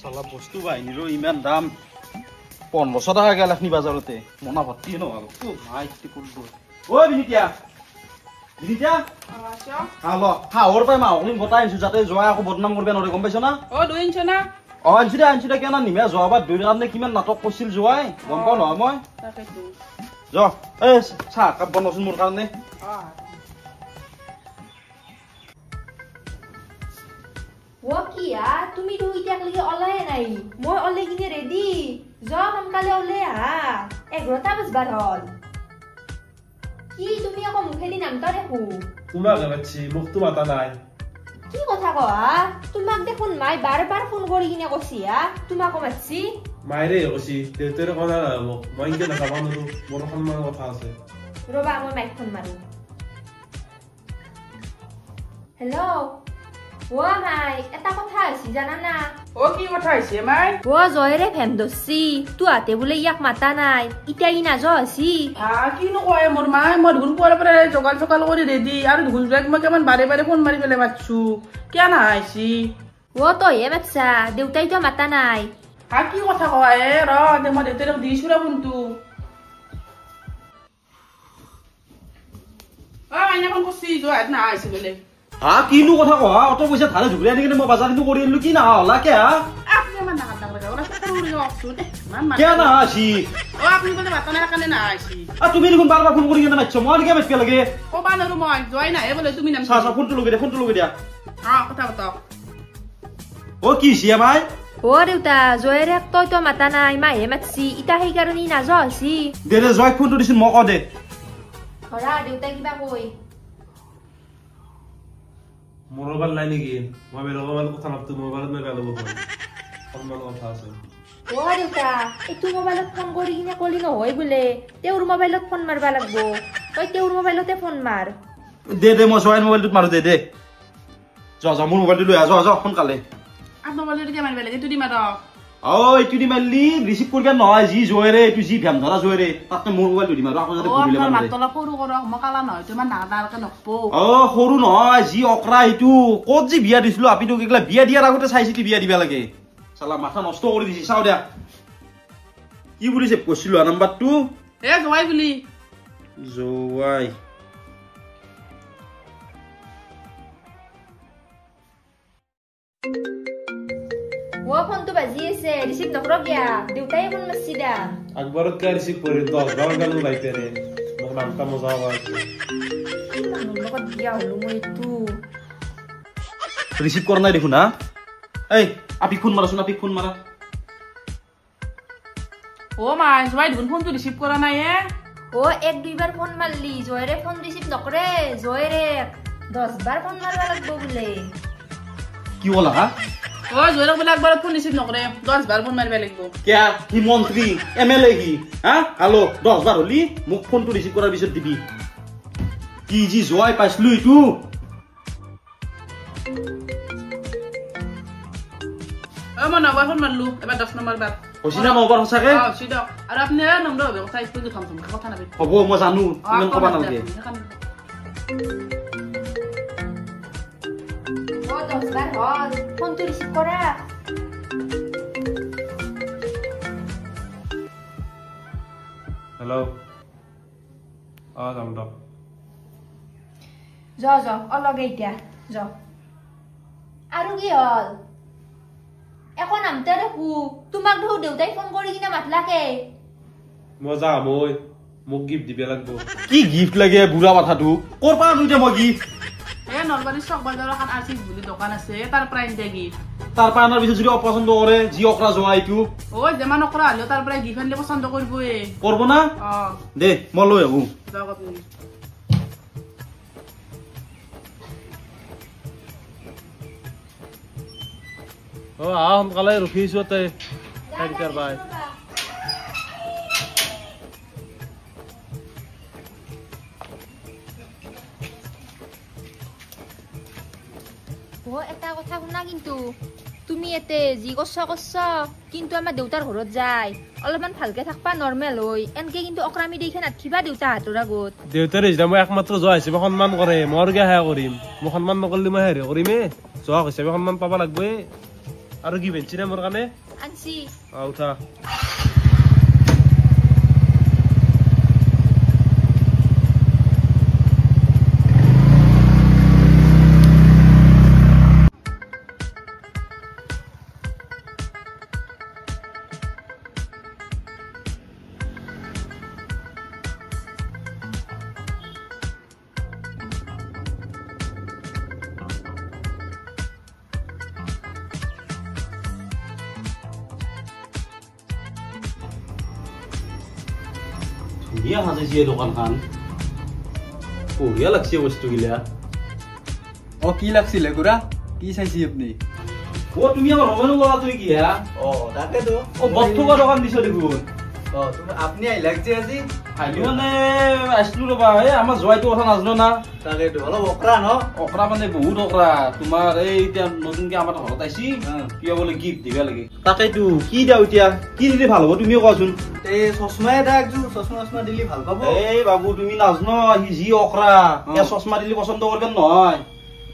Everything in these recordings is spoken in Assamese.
সালা বস্তু বাহিনীরও ইমান দাম 1500 টাকা গেল আপনি বাজারতে মনা ভর্তি নহল তো মাই কি করব ও বিনিতিয়া হালো হাওর পাই মা অলিম গটা আনছু যাতে জয় আকো বদনাম করবে নরে গম পাইছ না ও দুইছ না আনছুদে কেনা নিমে জবা দুই কাৰণে কিমান নাটক কৰিছিল জয় গম পাও নহয় মই তাকেতো জ এ চাহ কাপ বনছুন মোৰ কাৰণে ও কিয়া তুমি তো ইটা লাগি অলাই নাই মই অলে কিনে রেডি জ সোনকালে অলে আহা 11টা বাজবার হল কি তুমি আকৌ মুখেদি নামতা দেখো তোমাক বাচ্চি মুখ তো মাতা নাই কি কথা কয়া তোমাক দেখোন মাই বারবার ফোন কৰি কিনে কছিয়া তোমাক মাতছি মাইৰে কছি দেউতাৰ কথা মোক মই ইনকে নাপাবা নৰো মোৰ সন্মানৰ কথা আছে ৰবা মই মাইক ফোন মাৰো হেল্ল' ও মাই এটা কথা আছে জানা না ও কি কথা আছে মাই ও জয়রে ফেম দছি তু আতে বলে ইয়াক মাতা নাই ইটা ই নাজ আছি কি নকয় মোৰ মাই মই ধুন পোৱাৰ পৰা জগাল চকাল কৰি ৰেডি আৰু ধুন জগাক মই কেমান বাৰে বাৰে ফোন মাৰি পেলাই মাতছো কিয় নাহাইছি ও তইহে মাতছা দেউতাই তো মাতা নাই কি কথা কয় ৰ দে মই দেউতাক দিছো ৰ ফোনটো আইনা ফোন কৰছি যোৱাত নাহাইছি বোলে কিনো কথা কহা অত পইচা ধাৰে ঝুকৰিয়া নিকিনে মই বাজাৰ কিন্তু কৰি আনিলো কি না হলা কে আপনি আমার নাগাল নাগাল ওরা সব করে অফসু দে মান মান কে না আসি ও আপনি বলে বাতনা কানে না আসি তুমি দেখোন বারবার ফোন কৰি কেনে মাতছ মই কে মাতকে লাগে ও বানৰু মই জয় না এ বলে তুমি নাম সা ফোনটো লগে দিয়া কথা বতাও ও কি সিয়া ভাই ও দেউতা জয়রে তই তো মাতা নাই মাহে মাতছি ইটা সেই কাৰণে নাজ আছি দে জয় ফোনটো দিছিন মই ক দে ধৰা দেউতা কিবা কই মোবাইল নাই নেকি মই বেলেগৰ কথা নাপতো মোবাইলত মই বেলেগ সন্মানৰ কথা আছে ও দেউতা এইটো মোবাইলত ফোন কৰি কিনে কলি নহয় বোলে তেওঁৰ মোবাইলত ফোন মাৰবা লাগবো তই তেওঁৰ মোবাইলতে ফোন মাৰ দে মই জয়েন মোবাইলটোত মাৰো দে যা মোৰ মোবাইলটো লৈ আ যা সোনকালে আপ মোবাইলটো দিয়া মাৰিব লাগে তুই মাৰ এইটো দি মাৰলি ৰিসিভ কৰিবা নহয় জি জয়ৰে এইটো জি ভ্যাম ধৰা জয়ৰে তাতে মোৰ মোবাইলটো দি মাৰো আকৌ যাতে ভুলিলে মানে মাতলা সৰু কৰ মকালা নহয় তুমি নাদাৰকে নকপো সৰু নহয় জি অকৰা এইটো ক'ত জি বিয়া দিছিলো আপিটো কিগলা বিয়া দিয়াৰ আগতে চাইছিতি বিয়া দিবা লাগে সালা মাথা নষ্ট কৰি দিছি চাও দিয়া কি বুলিছে কৈছিলো নাম্বাৰটো এ জয় বুলি জয় ও ফোনটো বাজি আছে ৰিসিভ নকৰো কিয়া দেউতাই ফোন মাৰছি দা আকবৰত কা ৰিসিভ কৰি 10 বাৰ গালো লাইতে ৰে মোক নামটা মজা হয় মানুহ লগত বিয়া হলো মই এইটো রিসিভ কৰা নাই দেখো না এই আপি ফোন মাৰা ও মা জয় ধুন ফোনটো ৰিসিভ কৰা নাই এ ও এক দুইবাৰ ফোন মাৰলি জয়ৰে ফোন ৰিসিভ নকৰে জয়রে 10 বার ফোন মারবা লাগবো বলে কি হলা ও জয়রে বলে একবার ফোন রিসিভ নকৰে 10 বাৰ ফোন মাৰিব লাগিব কিয়া কি মন্ত্ৰী এমএলএ কি হ্যালো 10 বাৰ হলি মোক ফোনটো ৰিসিভ কৰাৰ পিছত দিবি কি জি জয় পাইছলু ইটু মই নাম্বাৰ ফোন মাৰলু এবাৰ 10 নম্বৰ বাৰ হইছিনা মোবাইল হসাকে সিধা আৰু আপনি নম্বৰ হবে কথা স্কুল থাম কথা নাবে হ'ব মই জানো ইমান কবা নালাগে ও 10 বার হল ফোনটো রিসিভ কৰা হেল্ল' যাম দক য অলগে এতিয়া য আৰু কি হল এখন নামতে দেখো তোমাক দেখো দেউতাই ফোন কৰি কিনে মাতলাকে মই যাম ঐ মোক গিফ্ট দিবে লাগব কি গিফট লাগে বুঢ়া মাথাটো ক'ৰ পৰা আনো মই গিফট এ নলবাৰী চক বাজাৰৰ এখন আৰ্টিষ্ট বুলি দোকান আছে তাৰ পৰা আনি দেগি তাৰ পৰা আনাৰ পিছত যদি অপছন্দ কৰে যি অকৰা যোৱা এইটো ও যেমান নকৰা হলেও তাৰ পৰা গিফ্ট আনিলে পছন্দ কৰিবই কৰব না দে মই লৈ আহো যাওক আপুনি সোনকালে ৰখিছো তই বাই ও এটা কথা শুনা কিন্তু তুমি এতে জি কছ কিন্তু আমাৰ দেউতাৰ ঘৰত যায় অলপমান ভালকে থাকবা নৰমাল হই এনকে কিন্তু অকৰামি দেখে নাথিবা দেউতা হাতৰ আগত দেউতাৰ হিচাপে একমাত্ৰ যোৱা হিচাপে সন্মান কৰে মই আৰু কিয় সেয়া কৰিম মই সন্মান নকৰিলে মই হেৰি কৰিমে যোৱা হিচাপে সন্মান পাব লাগবই আৰু কি বেঞ্চি নে মোৰ কাৰণে আনছি উঠা ধুনীয়া সাজাইছে এই দোকানখন বঢ়িয়া লাগছে বস্তুগিলা কি লাগছিলে গুড়া কি চাইছি আপনি তুমি আমার রমেনু বলা তুই কি হ্যাঁ তাকেতো বস্তুকা দোকান দিছ দেখুন তুমি আপনি লাগছে আজি আইলি মানে আসলো রবা আমার জয়টো কথা নাজনো না তাকেতো অলপ অকৰা ন অকৰা মানে বহুত অকৰা তোমাৰ এই এতিয়া নতুনকে আমাৰ ঘৰত আইছি কিবা বলে গিফট দিবা লাগে তাকেইতো কি দাও এতিয়া কি দিলে ভাল হ'ব তুমিও কোৱাচোন এই চশমা এটা একযোৰ চশমা দিলি ভাল পাব এই বাবু তুমি নাজনো সি যি অকরা এ চশমা দিলে পছন্দ করবেন নহয়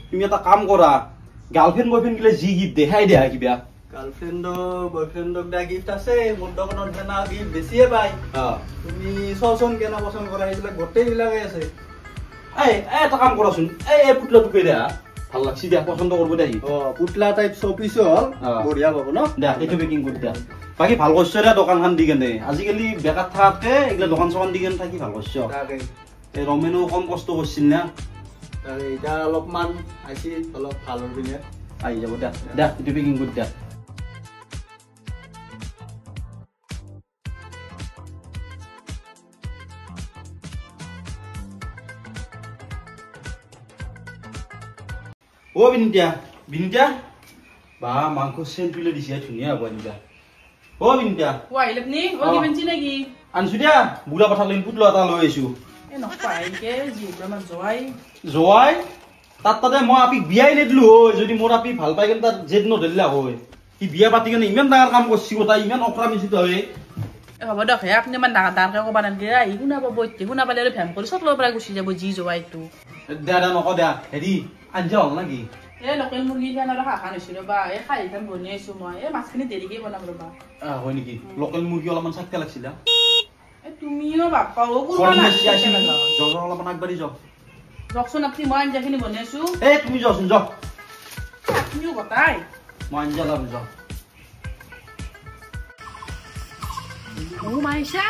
তুমি এটা কাম কৰা গাৰ্লফ্ৰেন্ড বয়ফ্ৰেন্ড গিলে যি গিফট দেখাই দিয়া কিবা গাৰ্লফ্ৰেন্ডক বয়ফ্ৰেন্ডক দা গিফট আছে মোৰ দোকানত না গিফট বেছিয়ে পাই তুমি চচন কেনা পছন্দ কৰা এইবিলাক গোটেইবিলাকে আছে এই এটা কাম কৰাচোন এই পুতলা টুকে দিয়া ভাল লাগছি দিয়া পছন্দ করব দিয়া পুতলা টাইপ শোপিস হল বঢ়িয়া পাব ন দিয়া এইটো পেকিং কৰি দিয়া বাকি ভাল কৰছ ৰে দোকানখন দি কেনে আজিকালি বেকাৰ থাকাতকে এইগিলা দোকান চোকান দি কেনে থাকি ভাল কৰছ এই ৰমেনো কম কষ্ট কৰিছিল না এতিয়া অলপমান আইছি অলপ ভাল পিনে আহি যাব দিয়া দিয়া এইটো পেকিং কৰি দিয়া ও বিনিতা বা মাংস সেন্ট তুলে দিছে ধুনীয়া হ'ব বিনিতা ও বিনিতা আহিলে আপুনি কি বেঞ্চি নেকি আনছো দিয়া বুঢ়া পথাৰ লৈ পুতলা এটা লৈ আহিছো নপাইকে যিহেতু আমাৰ জোৱাই তাতে মই আপিক বিয়াই নিদিলো হয় যদি মোৰ আপি ভাল পাই কেনে তাত জেদ নধৰিলা হয় সি বিয়া পাতি কেনে ইমান ডাঙৰ কাম কৰিছি তাই ইমান অকৰা মিচিত হয় হ'ব দিয়ক হে আপুনি ইমান ডাঙৰকে ক'ব নালাগে আহি শুনা পাব শুনা পালে আৰু ভেম কৰি চব লৈ পেলাই গুচি যাব যি জোৱাইটো দিয়া নকওঁ দিয়া হেৰি আঞ্জা হ'ল নেকি লোকেল মুৰ্গী খান আৰু শাখান হৈছিল ৰবা খাই খান বনাইছো মই মাছখিনি দেৰিকে বনাম ৰবা হয় নেকি লোকেল মুৰ্গী অলপমান চাকটা লাগছিল তুমিও বাপ্পা অলপমান আগবাঢ়ি যাওক যাওকচোন আপুনি মই আঞ্জাখিনি বনাইছো এই তুমি যাওচোন যাওক আপুনিও গতাই মই আঞ্জা যাম যাওক মাইছা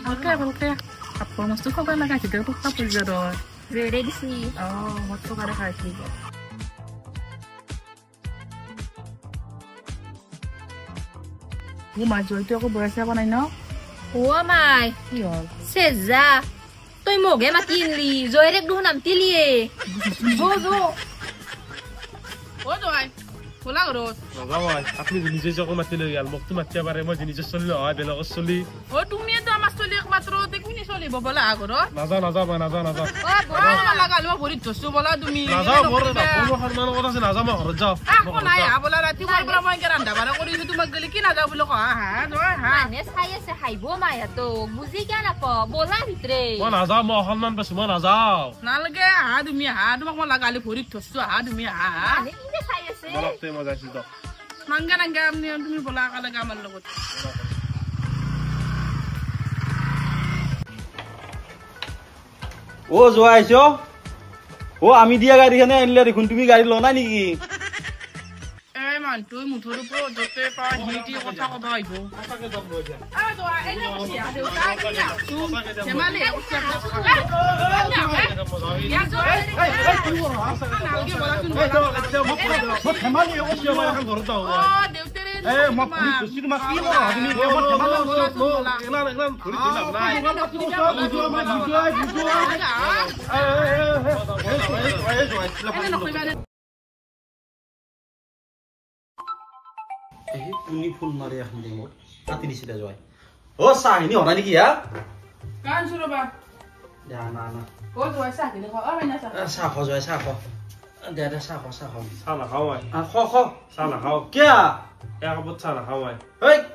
ভালকে কাপোৰ মস্ত খাব লগাইছে কাপোৰ জোৰৰ ৰেডি দিছি মস্ত কাৰে খাইছি মাছ জলটো আকৌ বয়াইছে বনাই ন মাই কি হ'ল চেজা তই মোকে মাতি আনলি জয়েৰেক দেখোন নামতিলিয়ে জয় খোলা ঘৰত নাযাওঁ আপুনি নিজে যাকো মাতি লৈ গেল মোকতো মাতিব পাৰে মই নিজে চলি নহয় বেলেগৰ চলি তুমিয়েতো আমাৰ চলি একমাত্ৰ কোনে চলিব বলা ঘৰত নাযাওঁ মই নাযাওঁ লগালো ভৰিত ধৰছো বলা তুমি নাযাওঁ মোৰ সন্মানৰ কথা আছে নাযাওঁ মই ঘৰত যাওঁ নাই বলা ৰাতিপুৱাৰ পৰা মই ৰান্ধা বাঢ়া কৰিছো তোমাক গেলি কি নাযাওঁ বুলি কোৱা মানে চাই আছে হাইব মায়াতো বুজি কিয় নাপাওঁ বলা ভিতৰে মই নাযাওঁ মই অসন্মান পাইছো মই নাযাওঁ নালাগে তুমি তোমাক মই লগালি ভৰিত ধৰছো তুমি চাই আছে মই যাইছো দিয়ক নাংগা তুমি বলা একেলগে আমাৰ লগত যোৱা আহিছ আমি দিয়া গাড়ীখনে আনিলে দেখোন তুমি গাড়ী লোৱা নাই নেকি মানুহটো মুঠৰ ওপৰত য'তে পাই সিটি কথা ক'ব আহিব তুমি ফোন মাৰি এখন মোৰ কাটি দিছিলে জয় চাহিনী হৰা নেকি চাহ খোৱা জয় চাহ খোৱা চাহ খোৱা চাহ নাখাওঁ চাহ নাখাওঁ কিয় কাপত চাহ নাখাওঁ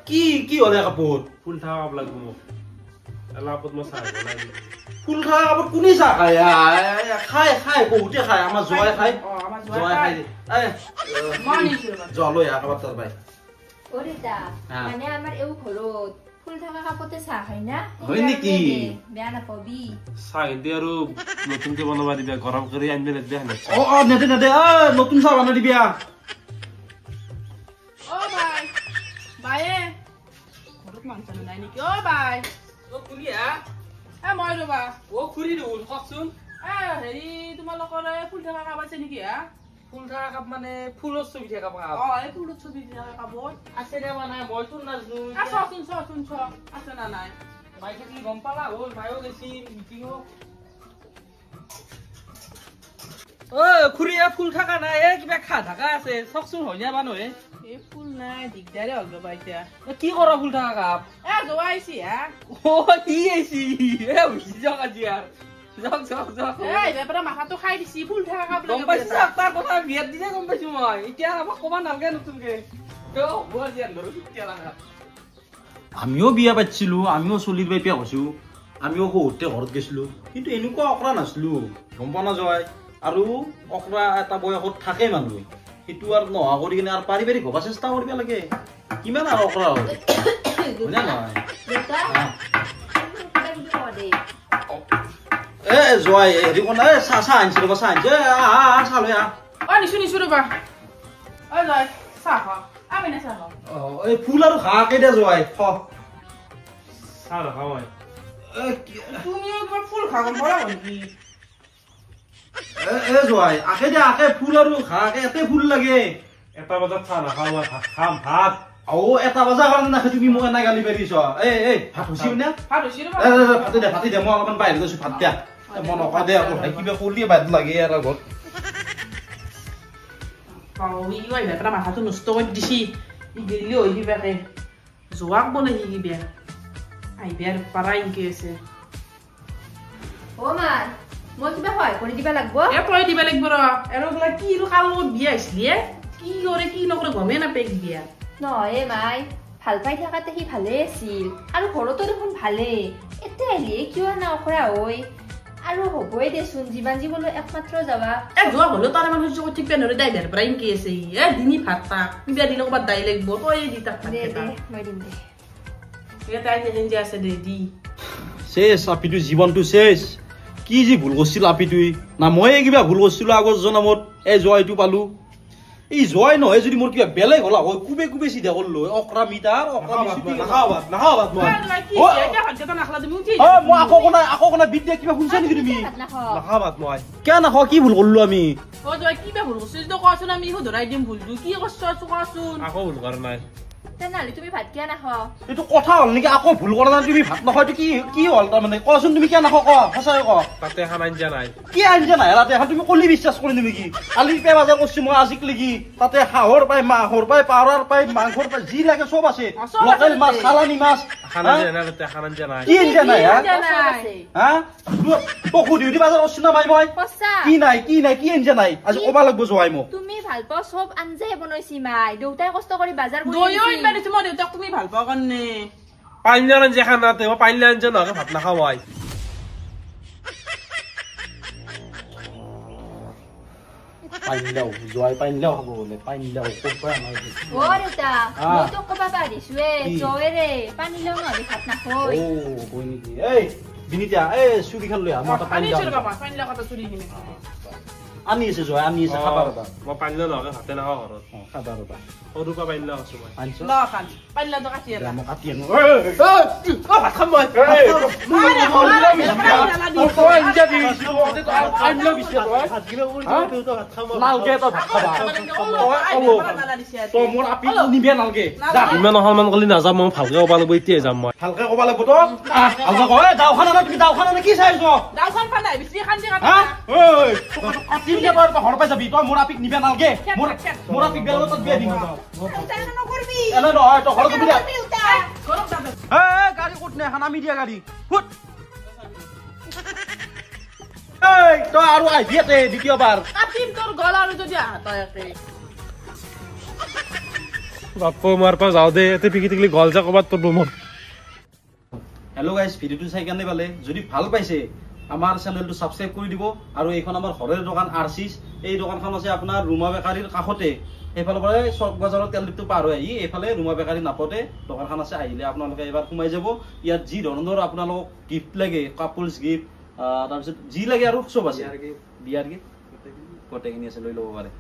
কি হলে কাপোৰ ফুল থকা কাপ লাগিব মোক লাপত মই চাহ বনাই দিম ফুল থকা কাপোৰ কোনে চাহ খায় খাই বহুতে খায় আমাৰ জোৱাই খায় আমাৰ জোৱাই খায় মই নিছো ৰবা যোৱা লৈ আহ কাবাৰ তাৰ পাই অ দেউতা মানে আমাৰ এও ঘৰত ফুল থকা কাপতে চাহ খাই না হয় নেকি? বেয়া নাপাবি চাহ কিন্তু আৰু নতুনকে বনাবা দিবা গৰম কৰি আনিলে নেদে হানে নেদে নতুন চাহ বনাই দিবি অ বাই বায়ে ঘৰত মাংস নাই নেকি অ বাই অ কুলিয়া মই ৰবা অ খুৰি দেখোন কওকচোন হেৰি তোমালোকৰ ফুল থকা কাপ আছে নেকি হা ফুল থকা কাপ মানে ফুলৰ ছবি থকা কাপ এই ফুলত ছবি থকা কাপত আছে নে মানে মইতো নাজানো চোন আছে না নাই মাই থাকি গম পালা হ'ল মায়ো গেছি মিটিঙত অ খুৰী ফুল থকা নাই কিবা খা থাকা আছে চকচোন হয় না মানুহে এই ফুল নাই দিগদাৰে হ'ল ৰবা এতিয়া কি কৰা ফুল থকা কাপ যোৱা আহিছি হা অ কি আহিছি হৈছি যাওক আজি আৰু যাওক বেপাৰা মাথাটো খাই দিছি ফুল থকা কাপ গম পাইছো যাওক তাৰ কথা বিয়াত দিলে গম পাইছো মই এতিয়া আমাক ক'বা নালাগে নতুনকে হ'ব আজি আনধৰো কেতিয়া লাগা আমিও বিয়া পাতিছিলো আমিও চলিৰ বাই বিয়া হৈছো আমিও সৰুতে ঘৰত গৈছিলো কিন্তু এনেকুৱা অকৰা নাছিলো গম পোৱা নাযায় আৰু অকৰা এটা বয়সত থাকে মানুহ সেইটো আৰু নোহোৱা কৰি কিনে আৰু পাৰিবাৰিক হ'ব চেষ্টা কৰিব লাগে কিমান আৰু অকৰা হয় হয়নে নহয় দেউতা কিবা কিবি কওঁ দেই জয় হেৰি কোনে চাহ আনিছে ৰ'বা চাহ আনিছে চাহ লৈ আহ নিছো ৰবা জয় চাহ খা আমি না চাহ এই ফুল আৰু ঘাঁহ কেইটা জয় চাহ নাখাওঁ মই তুমিও কিবা ফুল খাব পৰা নেকি জয় আকে ফুল আৰু ঘাঁহ এতে ফুল লাগে এটা বজাত চাহ নাখাওঁ মই ভাত খাম ভাত এটা বজাৰ কাৰণে নাখে তুমি মোক এনে গালি পাৰিছ ভাত হৈছে নে ভাত হৈছে ৰবা ভাতি দে মই অলপমান বাহিৰত গৈছো ভাত দিয়া মই নকৰা দে আকৌ কিবা কৰিলে বাহিৰত লাগে আৰু ঘৰত বেপাৰা মাথাটো নষ্ট কৰি দিছি গেলিও হৈ কিবাকে যোৱাক বোলে সি বিয়া আহিবি আৰু পাৰা ইনকে আছে অ মাৰ মই কিবা সহায় কৰি দিবা লাগব তই দিবা লাগিব ৰ আৰু বোলে কি কাৰ লগত বিয়া হৈছিলি কি কৰে কি নকৰে গমেই নাপায় বিয়া নহয় মাই ভাল পাই থাকাতে সি ভালে আছিল আৰু ঘৰতো দেখোন ভালে এতিয়া আহিলে কিয় নকৰা হৈ আৰু হ'বই দেচোন যিমান যি বোলো একমাত্ৰ যাবা যোৱা হলেও তাৰ মানুহ সহ্য কৰি থাকিব নোৱাৰে দাই বেৰ পৰা ইনকে আছে দিনি ভাত তাক বিয়া দিলে ক'ৰবাত দাই লাগিব তই দি তাক দে মই দিম দে তাই যে আছে দে দি শেষ আপিটো জীৱনটো শেষ কি যি ভুল কৰিছিল আপিটোই না মই কিবা ভুল কৰিছিলো আগৰ জনমত জয়টো পালো এই জয় নহয় যদি মোৰ কিবা বেলেগ হলা হয় কুবে কুবে চিধা কৰিলো অকৰা মিটাৰ মই আকৌ কোনা বিদ্যা কিবা শুনছা নেকি তুমি নাখাওঁ ভাত মই কিয় নাখাওঁ কি ভুল কৰিলো আমি কিবা ভুল কৰিছো কচোন আমি শুধৰাই দিম ভুলটো কি কৰিছো কচোন আকৌ ভুল কৰা নাই তেনেহ'লে তুমি ভাত কিয় নাখাও এইটো কথা হ'ল নেকি আকৌ ভুল কৰা নাই তুমি ভাত নাখাওঁ কি হ'ল তাৰমানে কচোন তুমি কিয় নাখাওঁ সঁচাই ক তাতে এখন আঞ্জা নাই কি আঞ্জা নাই তাতে এখন তুমি কলি বিশ্বাস কৰি দিম নেকি কালি পে বাজাৰ কৰিছো মই আজিক লাগি তাতে হাঁহৰ পাই মাহৰ পাই পাৱৰাৰ পাই মাংসৰ পাই যি লাগে চব আছে লোকেল মাছ চালানী মাছ কি আঞ্জা নাই পশু ডিউটি বাজাৰ কৰিছো না ভাই মই কি নাই কি আঞ্জা নাই আজি ক'বা লাগব যোৱাই মোক তুমি ভাল পাও চব আঞ্জাই বনাইছি মাই দেউতাই কষ্ট কৰি বাজাৰ কৰি মই দেউতাক তুমি ভাল পাওঁ কাৰণে পানীলাও আঞ্জা খানাতে মই পানীলাও আঞ্জা নহ'লে ভাত নাখাওঁ মই পানীলাও জোৱাই পানীলাও খাব বোলে পানীলাও ক'ৰ পৰা আমাৰ অ দেউতা মই তো ক'বা পাৰিছোৱে জয়েৰে পানীলাও নহ'লে ভাত নাখায় হয় নেকি বিনিতা চুৰিখান লৈ আহ মই এটা পানীলাও আনি আছে জয় আনি আছে খাবা ৰবা মই পানীলাও নহ'লে ভাতে নাখাওঁ ঘৰত খাবা ৰবা সৰুৰ পৰা পানীলাও খাইছোঁ মই আনিছ মই কাটি আনো ভাত খাম মই ইমান অসন্মান কৰি নাযাম মই ভালকে ক'ব লাগিব এতিয়াই যাম মই ভালকে ক'ব লাগিব তো দাওখান তুমি দাওখান কি চাইছ ঘৰ পাই যাবি তই মোৰ আপিক নিবে নালগে মোৰ আপিক বেলেগত বিয়া দিম এনে নহয় তই ঘৰত যাবি গাড়ী ক'ত নাই এখন আমি দিয়া গাড়ী ফুট তই আৰু আহিবি ইয়াতে দ্বিতীয়বাৰ বাপ্পা মাৰ পৰা যাওঁ দে এতে পিকি টিকলি গল যা ক'ৰবাত তোৰ ৰুমত হেল্ল' গাইজ, ভিডিঅ'টো চাই কেনে পালে? যদি ভাল পাইছে আমাৰ চেনেলটো ছাবস্ক্ৰাইব কৰি দিব। আৰু এইখন আমাৰ ঘৰৰ দোকান আৰচিছ। এই দোকানখন আছে আপোনাৰ ৰুমা বেকাৰীৰ কাষতে। সেইফালৰ পৰা চক বজাৰৰ তেল ডিপটো পাৰ হৈ আহি এইফালে ৰুমা বেকাৰী নাপতে দোকানখন আছে। আহিলে আপোনালোকে এবাৰ সোমাই যাব। ইয়াত যি ধৰণৰ আপোনালোকক গিফ্ট লাগে, কাপলছ গিফ্ট, তাৰপিছত যি লাগে আৰু চব আছে। বিয়াৰ গিফ্ট গোটেইখিনি আছে, লৈ ল'ব পাৰে।